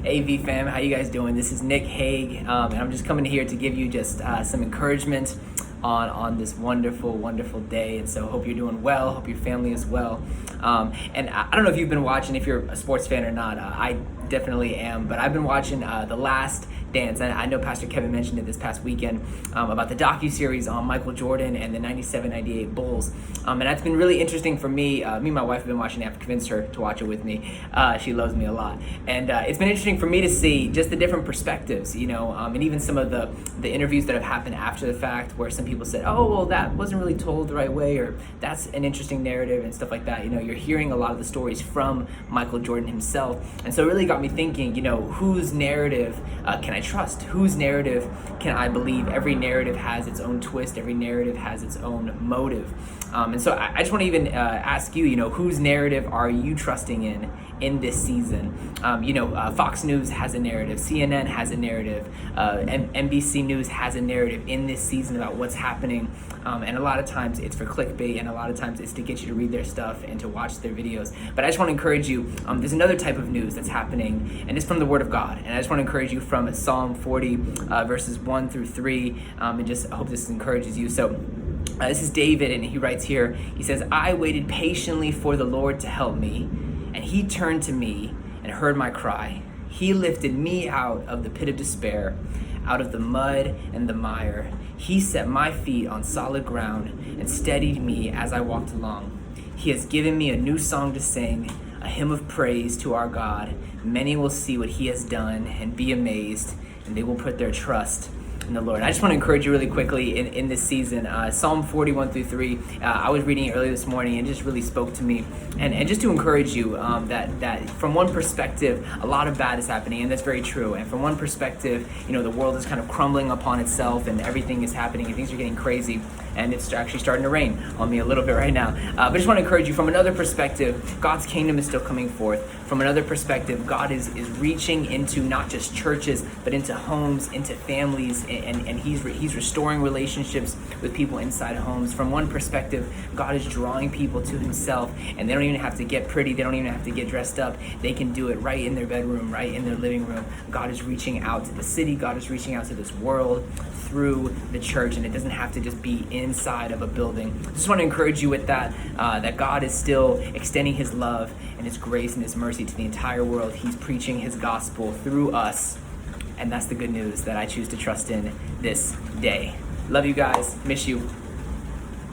AV fam, how you guys doing? This is Nick Hague, and I'm just coming here to give you just some encouragement on this wonderful day. And so hope you're doing well, hope your family is well. And I don't know if you've been watching, if you're a sports fan or not. I definitely am, but I've been watching The Last Dance. And I know Pastor Kevin mentioned it this past weekend about the docuseries on Michael Jordan and the 97-98 Bulls. And that's been really interesting for me. Me and my wife have been watching it. I've convinced her to watch it with me. She loves me a lot. And it's been interesting for me to see just the different perspectives, and even some of the interviews that have happened after the fact where some people said, oh, well, that wasn't really told the right way, or that's an interesting narrative and stuff like that. You're hearing a lot of the stories from Michael Jordan himself. And so it really got me thinking, whose narrative can I trust? Whose narrative can I believe? Every narrative has its own twist. Every narrative has its own motive. And so I just want to even ask you, whose narrative are you trusting in this season? Fox News has a narrative. CNN has a narrative. NBC News has a narrative in this season about what's happening. And a lot of times it's for clickbait, and a lot of times it's to get you to read their stuff and to watch their videos. But I just want to encourage you, there's another type of news that's happening, and it's from the Word of God. And I just want to encourage you from Psalm 40, verses 1 through 3, and just hope this encourages you. So this is David, and he writes here, he says, I waited patiently for the Lord to help me, and he turned to me and heard my cry. He lifted me out of the pit of despair, out of the mud and the mire. He set my feet on solid ground and steadied me as I walked along. He has given me a new song to sing, a hymn of praise to our God. Many will see what he has done and be amazed, and they will put their trust in the Lord. I just want to encourage you really quickly in this season. Psalm 41 through 3, I was reading it earlier this morning, and it just really spoke to me. And just to encourage you that from one perspective, a lot of bad is happening, and that's very true. And from one perspective, the world is kind of crumbling upon itself, and everything is happening, and things are getting crazy. And it's actually starting to rain on me a little bit right now. But I just want to encourage you, from another perspective, God's kingdom is still coming forth. From another perspective, God is reaching into not just churches, but into homes, into families, and he's restoring relationships with people inside homes. From one perspective, God is drawing people to himself, and they don't even have to get pretty. They don't even have to get dressed up. They can do it right in their bedroom, right in their living room. God is reaching out to the city. God is reaching out to this world through the church, and it doesn't have to just be inside of a building. I just want to encourage you with that God is still extending his love and his grace and his mercy to the entire world. He's preaching his gospel through us, and that's the good news that I choose to trust in this day. Love you guys. Miss you.